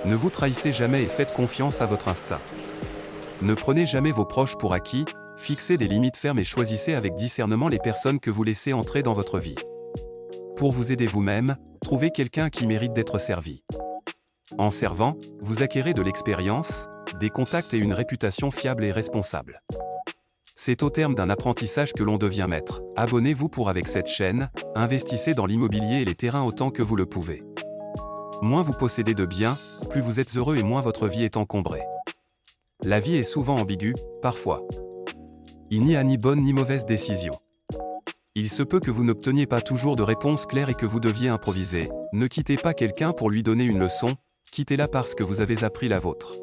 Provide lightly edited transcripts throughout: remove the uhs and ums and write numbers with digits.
Ne vous trahissez jamais et faites confiance à votre instinct. Ne prenez jamais vos proches pour acquis, fixez des limites fermes et choisissez avec discernement les personnes que vous laissez entrer dans votre vie. Pour vous aider vous-même, trouvez quelqu'un qui mérite d'être servi. En servant, vous acquérez de l'expérience, des contacts et une réputation fiable et responsable. C'est au terme d'un apprentissage que l'on devient maître. Abonnez-vous pour avec cette chaîne, investissez dans l'immobilier et les terrains autant que vous le pouvez. Moins vous possédez de biens, plus vous êtes heureux et moins votre vie est encombrée. La vie est souvent ambiguë, parfois. Il n'y a ni bonne ni mauvaise décision. Il se peut que vous n'obteniez pas toujours de réponse claire et que vous deviez improviser. Ne quittez pas quelqu'un pour lui donner une leçon, quittez-la parce que vous avez appris la vôtre.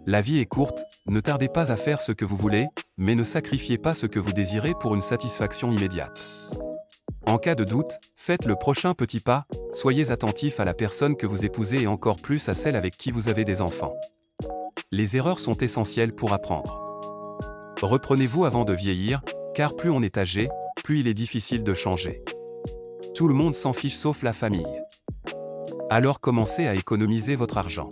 La vie est courte, ne tardez pas à faire ce que vous voulez, mais ne sacrifiez pas ce que vous désirez pour une satisfaction immédiate. En cas de doute, faites le prochain petit pas, soyez attentif à la personne que vous épousez et encore plus à celle avec qui vous avez des enfants. Les erreurs sont essentielles pour apprendre. Reprenez-vous avant de vieillir, car plus on est âgé, plus il est difficile de changer. Tout le monde s'en fiche sauf la famille. Alors commencez à économiser votre argent.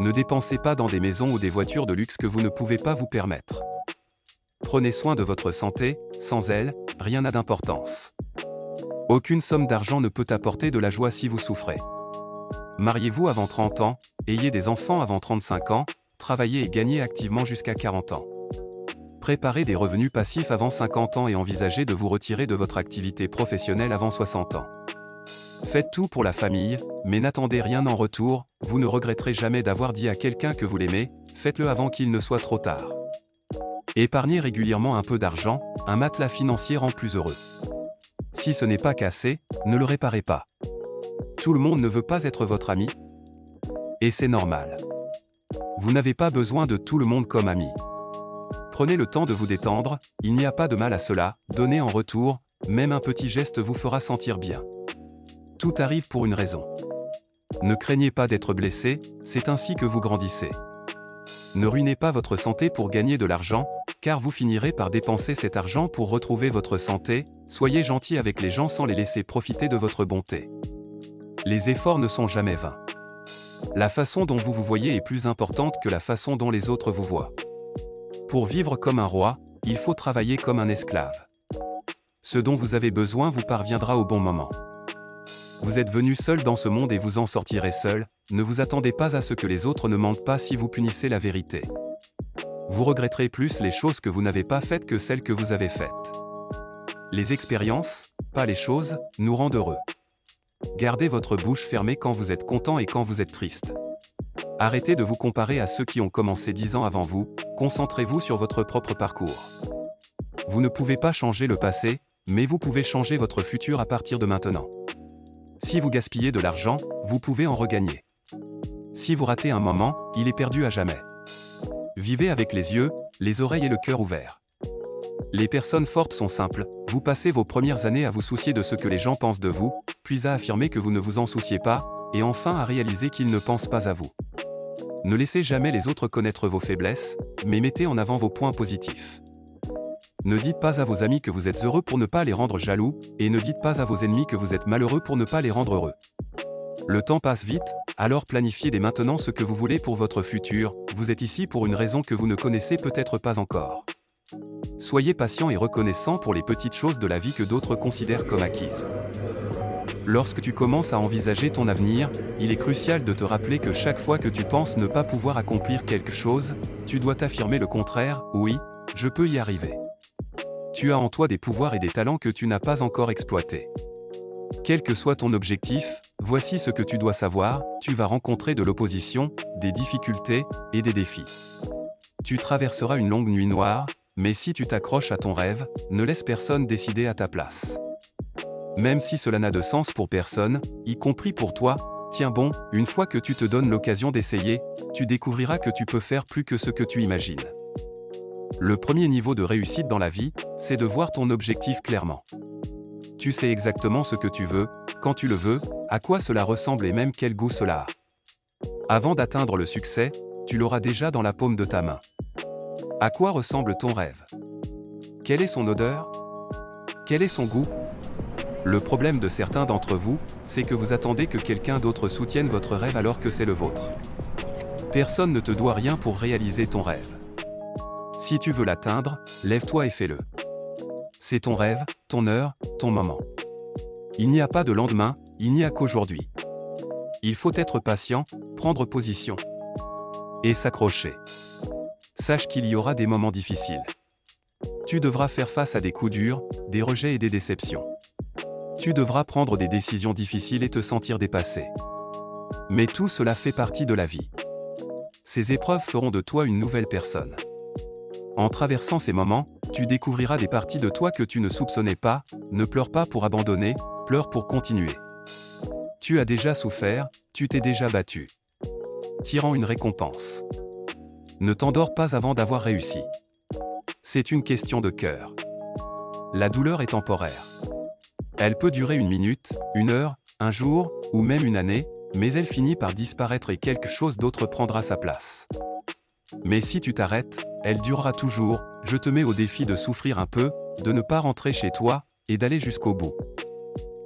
Ne dépensez pas dans des maisons ou des voitures de luxe que vous ne pouvez pas vous permettre. Prenez soin de votre santé, sans elle, rien n'a d'importance. Aucune somme d'argent ne peut apporter de la joie si vous souffrez. Mariez-vous avant 30 ans, ayez des enfants avant 35 ans, travaillez et gagnez activement jusqu'à 40 ans. Préparez des revenus passifs avant 50 ans et envisagez de vous retirer de votre activité professionnelle avant 60 ans. Faites tout pour la famille, mais n'attendez rien en retour, vous ne regretterez jamais d'avoir dit à quelqu'un que vous l'aimez, faites-le avant qu'il ne soit trop tard. Épargnez régulièrement un peu d'argent, un matelas financier rend plus heureux. Si ce n'est pas cassé, ne le réparez pas. Tout le monde ne veut pas être votre ami. Et c'est normal. Vous n'avez pas besoin de tout le monde comme ami. Prenez le temps de vous détendre, il n'y a pas de mal à cela, donnez en retour, même un petit geste vous fera sentir bien. Tout arrive pour une raison. Ne craignez pas d'être blessé, c'est ainsi que vous grandissez. Ne ruinez pas votre santé pour gagner de l'argent, car vous finirez par dépenser cet argent pour retrouver votre santé, soyez gentil avec les gens sans les laisser profiter de votre bonté. Les efforts ne sont jamais vains. La façon dont vous vous voyez est plus importante que la façon dont les autres vous voient. Pour vivre comme un roi, il faut travailler comme un esclave. Ce dont vous avez besoin vous parviendra au bon moment. Vous êtes venu seul dans ce monde et vous en sortirez seul, ne vous attendez pas à ce que les autres ne mentent pas si vous punissez la vérité. Vous regretterez plus les choses que vous n'avez pas faites que celles que vous avez faites. Les expériences, pas les choses, nous rendent heureux. Gardez votre bouche fermée quand vous êtes content et quand vous êtes triste. Arrêtez de vous comparer à ceux qui ont commencé 10 ans avant vous, concentrez-vous sur votre propre parcours. Vous ne pouvez pas changer le passé, mais vous pouvez changer votre futur à partir de maintenant. Si vous gaspillez de l'argent, vous pouvez en regagner. Si vous ratez un moment, il est perdu à jamais. Vivez avec les yeux, les oreilles et le cœur ouverts. Les personnes fortes sont simples, vous passez vos premières années à vous soucier de ce que les gens pensent de vous, puis à affirmer que vous ne vous en souciez pas, et enfin à réaliser qu'ils ne pensent pas à vous. Ne laissez jamais les autres connaître vos faiblesses, mais mettez en avant vos points positifs. Ne dites pas à vos amis que vous êtes heureux pour ne pas les rendre jaloux, et ne dites pas à vos ennemis que vous êtes malheureux pour ne pas les rendre heureux. Le temps passe vite, alors planifiez dès maintenant ce que vous voulez pour votre futur, vous êtes ici pour une raison que vous ne connaissez peut-être pas encore. Soyez patient et reconnaissant pour les petites choses de la vie que d'autres considèrent comme acquises. Lorsque tu commences à envisager ton avenir, il est crucial de te rappeler que chaque fois que tu penses ne pas pouvoir accomplir quelque chose, tu dois t'affirmer le contraire, oui, je peux y arriver. Tu as en toi des pouvoirs et des talents que tu n'as pas encore exploités. Quel que soit ton objectif, voici ce que tu dois savoir, tu vas rencontrer de l'opposition, des difficultés et des défis. Tu traverseras une longue nuit noire, mais si tu t'accroches à ton rêve, ne laisse personne décider à ta place. Même si cela n'a de sens pour personne, y compris pour toi, tiens bon, une fois que tu te donnes l'occasion d'essayer, tu découvriras que tu peux faire plus que ce que tu imagines. Le premier niveau de réussite dans la vie, c'est de voir ton objectif clairement. Tu sais exactement ce que tu veux, quand tu le veux, à quoi cela ressemble et même quel goût cela a. Avant d'atteindre le succès, tu l'auras déjà dans la paume de ta main. À quoi ressemble ton rêve? Quelle est son odeur? Quel est son goût? Le problème de certains d'entre vous, c'est que vous attendez que quelqu'un d'autre soutienne votre rêve alors que c'est le vôtre. Personne ne te doit rien pour réaliser ton rêve. Si tu veux l'atteindre, lève-toi et fais-le. C'est ton rêve, ton heure, ton moment. Il n'y a pas de lendemain, il n'y a qu'aujourd'hui. Il faut être patient, prendre position. Et s'accrocher. Sache qu'il y aura des moments difficiles. Tu devras faire face à des coups durs, des rejets et des déceptions. Tu devras prendre des décisions difficiles et te sentir dépassé. Mais tout cela fait partie de la vie. Ces épreuves feront de toi une nouvelle personne. En traversant ces moments, tu découvriras des parties de toi que tu ne soupçonnais pas. Ne pleure pas pour abandonner, pleure pour continuer. Tu as déjà souffert, tu t'es déjà battu. Tirant une récompense. Ne t'endors pas avant d'avoir réussi. C'est une question de cœur. La douleur est temporaire. Elle peut durer une minute, une heure, un jour, ou même une année, mais elle finit par disparaître et quelque chose d'autre prendra sa place. Mais si tu t'arrêtes, elle durera toujours. Je te mets au défi de souffrir un peu, de ne pas rentrer chez toi, et d'aller jusqu'au bout.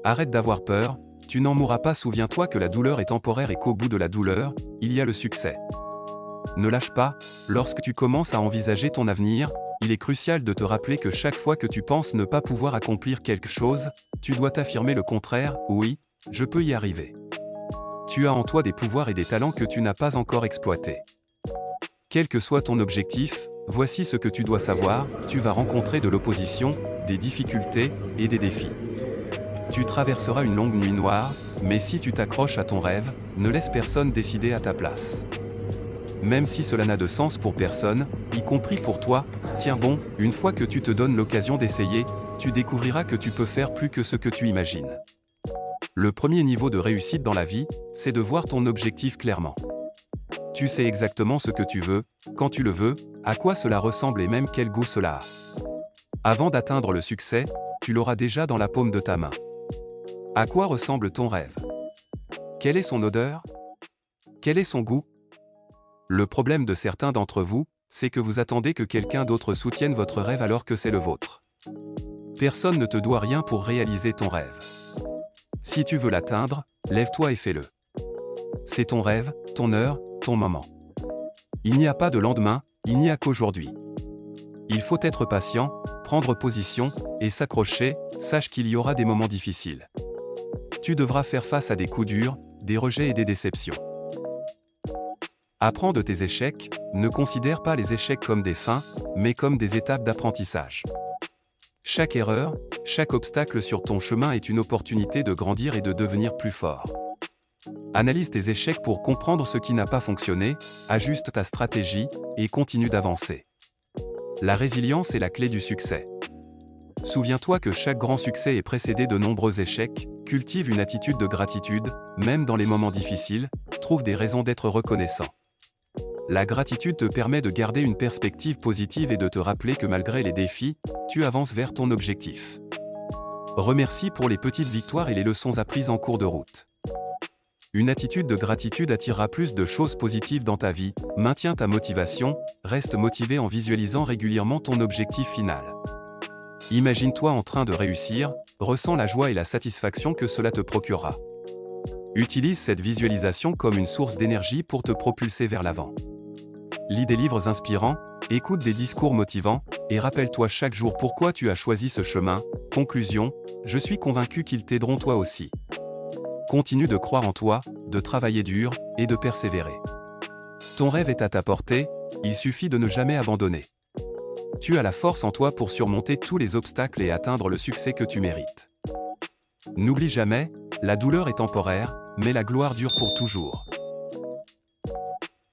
Arrête d'avoir peur, tu n'en mourras pas. Souviens-toi que la douleur est temporaire et qu'au bout de la douleur, il y a le succès. Ne lâche pas, lorsque tu commences à envisager ton avenir, il est crucial de te rappeler que chaque fois que tu penses ne pas pouvoir accomplir quelque chose, tu dois t'affirmer le contraire, oui, je peux y arriver. Tu as en toi des pouvoirs et des talents que tu n'as pas encore exploités. Quel que soit ton objectif, voici ce que tu dois savoir, tu vas rencontrer de l'opposition, des difficultés et des défis. Tu traverseras une longue nuit noire, mais si tu t'accroches à ton rêve, ne laisse personne décider à ta place. Même si cela n'a de sens pour personne, y compris pour toi, tiens bon, une fois que tu te donnes l'occasion d'essayer, tu découvriras que tu peux faire plus que ce que tu imagines. Le premier niveau de réussite dans la vie, c'est de voir ton objectif clairement. Tu sais exactement ce que tu veux, quand tu le veux, à quoi cela ressemble et même quel goût cela a. Avant d'atteindre le succès, tu l'auras déjà dans la paume de ta main. À quoi ressemble ton rêve? Quelle est son odeur? Quel est son goût? Le problème de certains d'entre vous, c'est que vous attendez que quelqu'un d'autre soutienne votre rêve alors que c'est le vôtre. Personne ne te doit rien pour réaliser ton rêve. Si tu veux l'atteindre, lève-toi et fais-le. C'est ton rêve, ton heure, ton moment. Il n'y a pas de lendemain, il n'y a qu'aujourd'hui. Il faut être patient, prendre position, et s'accrocher, sache qu'il y aura des moments difficiles. Tu devras faire face à des coups durs, des rejets et des déceptions. Apprends de tes échecs, ne considère pas les échecs comme des fins, mais comme des étapes d'apprentissage. Chaque erreur, chaque obstacle sur ton chemin est une opportunité de grandir et de devenir plus fort. Analyse tes échecs pour comprendre ce qui n'a pas fonctionné, ajuste ta stratégie, et continue d'avancer. La résilience est la clé du succès. Souviens-toi que chaque grand succès est précédé de nombreux échecs, cultive une attitude de gratitude, même dans les moments difficiles, trouve des raisons d'être reconnaissant. La gratitude te permet de garder une perspective positive et de te rappeler que malgré les défis, tu avances vers ton objectif. Remercie pour les petites victoires et les leçons apprises en cours de route. Une attitude de gratitude attirera plus de choses positives dans ta vie, maintiens ta motivation, reste motivé en visualisant régulièrement ton objectif final. Imagine-toi en train de réussir, ressens la joie et la satisfaction que cela te procurera. Utilise cette visualisation comme une source d'énergie pour te propulser vers l'avant. Lis des livres inspirants, écoute des discours motivants, et rappelle-toi chaque jour pourquoi tu as choisi ce chemin. Conclusion, je suis convaincu qu'ils t'aideront toi aussi. Continue de croire en toi, de travailler dur, et de persévérer. Ton rêve est à ta portée, il suffit de ne jamais abandonner. Tu as la force en toi pour surmonter tous les obstacles et atteindre le succès que tu mérites. N'oublie jamais, la douleur est temporaire, mais la gloire dure pour toujours.